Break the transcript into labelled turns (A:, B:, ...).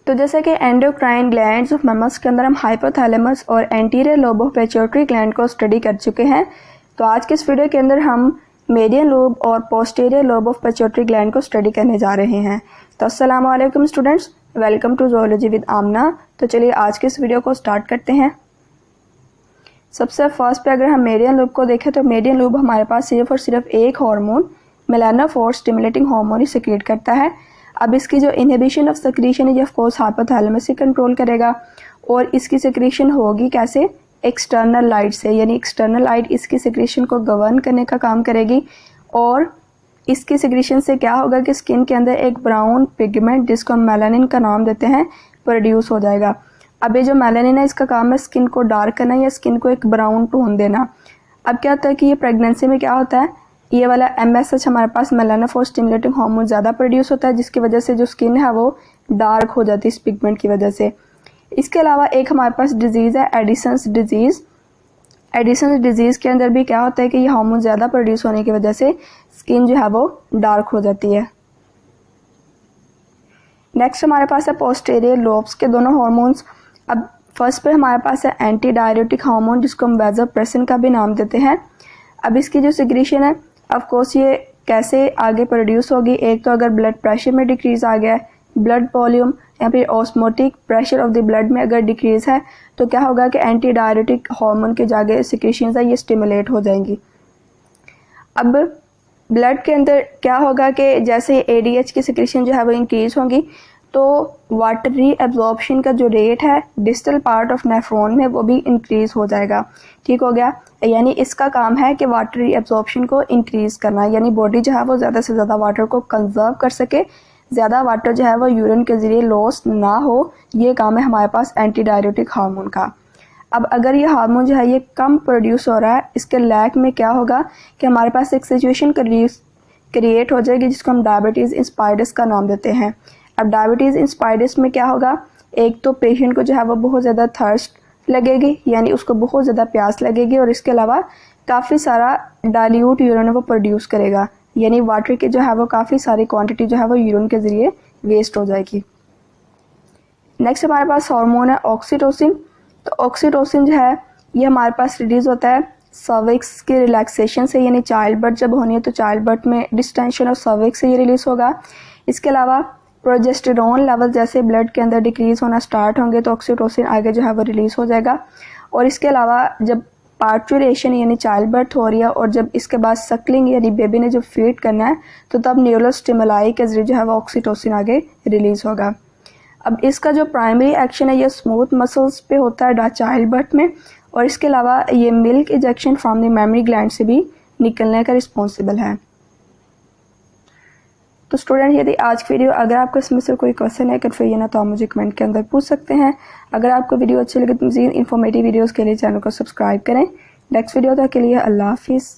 A: तो जैसे कि एंडोक्राइन ग्लैंड्स ऑफ मैमल्स के अंदर हम हाइपोथैलेमस और anterior lobe of pituitary gland को स्टडी कर चुके हैं। तो आज के इस वीडियो के अंदर हम मीडियन लोब और posterior lobe of pituitary gland को स्टडी करने जा रहे हैं। तो अस्सलाम वालेकुम students, welcome to zoology with Amna. तो चलिए आज के इस वीडियो को स्टार्ट करते हैं। सबसे फर्स्ट पे अगर हम मीडियन लोब को देखें तो मीडियन लोब हमारे पास सिर्फ और सिर्फ एक हार्मोन मेलानोफोर स्टिमुलेटिंग हार्मोन ही सिक्रीट करता है। अब इसकी जो इनहिबिशन ऑफ सेक्रीशन है ये ऑफ कोर्स हाइपोथैलेमस से कंट्रोल करेगा और इसकी सेक्रीशन होगी कैसे, एक्सटर्नल लाइट से, यानी एक्सटर्नल लाइट इसकी सेक्रीशन को गवर्न करने का काम करेगी और इसकी सेक्रीशन से क्या होगा कि स्किन के अंदर एक ब्राउन पिगमेंट जिसको हम मेलानिन का नाम देते हैं प्रोड्यूस हो जाएगा। अब ये जो मेलानिन है इसका काम है स्किन को डार्क करना या स्किन को एक ब्राउन टोन देना। अब क्या होता है कि ये प्रेगनेंसी में क्या होता है, ये वाला MSH हमारे पास मेलानोफोर स्टिमुलेटिंग हार्मोन ज़्यादा प्रोड्यूस होता है जिसकी वजह से जो स्किन है वो डार्क हो जाती है इस पिगमेंट की वजह से। इसके अलावा एक हमारे पास डिजीज़ है एडिसन्स डिजीज़। एडिसन्स डिजीज़ के अंदर भी क्या होता है कि ये हार्मोन ज़्यादा प्रोड्यूस होने की वजह से स्किन जो है वो डार्क हो जाती है। नेक्स्ट हमारे पास है पोस्टीरियर लोब्स के दोनों हार्मोन्स। अब फर्स्ट पे हमारे पास है एंटी डायरेटिक हार्मोन जिसको हम वैसोप्रेसिन का भी नाम देते हैं। अब इसकी जो सिक्रीशन है ऑफ कोर्स ये कैसे आगे प्रोड्यूस होगी, एक तो अगर ब्लड प्रेशर में डिक्रीज आ गया है, ब्लड वॉल्यूम या फिर osmotic pressure of the blood में अगर डिक्रीज है तो क्या होगा कि एंटी डायरेटिक हार्मोन के जागे सिक्रीशंस है ये स्टिमुलेट हो जाएंगी। अब ब्लड के अंदर क्या होगा कि जैसे ADH की सिक्रीशन जो है वो इंक्रीज होगी तो वाटरी एब्जॉर्प्शन का जो रेट है डिस्टल पार्ट ऑफ नेफ्रॉन में वो भी इंक्रीज हो जाएगा। ठीक हो गया, यानी इसका काम है कि वाटरी एब्जॉर्प्शन को इंक्रीज करना, यानी बॉडी जो है वो ज़्यादा से ज़्यादा वाटर को कंजर्व कर सके, ज़्यादा वाटर जो है वो यूरिन के ज़रिए लॉस ना हो। ये काम है हमारे पास एंटी डायरेटिक हार्मोन का। अब अगर ये हार्मोन जो है ये कम प्रोड्यूस हो रहा है, इसके लैक में क्या होगा कि हमारे पास एक सिचुएशन क्रिएट हो जाएगी जिसको हम डायबिटीज़ इंस्पायर्स का नाम देते हैं। अब डायबिटीज़ इंस्पायर्स में क्या होगा, एक तो पेशेंट को जो है वो बहुत ज़्यादा थर्स्ट लगेगी, यानी उसको बहुत ज़्यादा प्यास लगेगी और इसके अलावा काफ़ी सारा डाइल्यूट यूरिन वो प्रोड्यूस करेगा, यानी वाटर की जो है वो काफ़ी सारी क्वांटिटी जो है वो यूरिन के ज़रिए वेस्ट हो जाएगी। नेक्स्ट हमारे पास हार्मोन है ऑक्सीटोसिन। तो ऑक्सीटोसिन जो है ये हमारे पास रिलीज़ होता है सर्विक्स की रिलैक्सेशन से, यानी चाइल्ड बर्थ जब होनी है तो चाइल्ड बर्थ में डिस्टेंशन और सर्विक्स से ये रिलीज़ होगा। इसके अलावा प्रोजेस्टेरॉन लेवल जैसे ब्लड के अंदर डिक्रीज होना स्टार्ट होंगे तो ऑक्सीटोसिन आगे जो है वो रिलीज़ हो जाएगा। और इसके अलावा जब पार्चुरेशन यानी चाइल्ड बर्थ हो रही है और जब इसके बाद सकलिंग यानी बेबी ने जब फीड करना है तो तब न्यूरल स्टिमुलाई के जरिए जो है वो ऑक्सीटोसिन आगे रिलीज़ होगा। अब इसका जो प्राइमरी एक्शन है ये स्मूथ मसल्स पे होता है चाइल्ड बर्थ में और इसके अलावा ये milk ejection from the mammary gland से भी निकलने का रिस्पॉन्सिबल है। तो स्टूडेंट यदि आज की वीडियो अगर आपको इसमें से कोई क्वेश्चन है कन्फ्यूजन है तो आप मुझे कमेंट के अंदर पूछ सकते हैं। अगर आपको वीडियो अच्छी लगे तो मज़ीद इन्फॉर्मेटिव वीडियोस के लिए चैनल को सब्सक्राइब करें। नेक्स्ट वीडियो तक के लिए अल्लाह हाफिज़।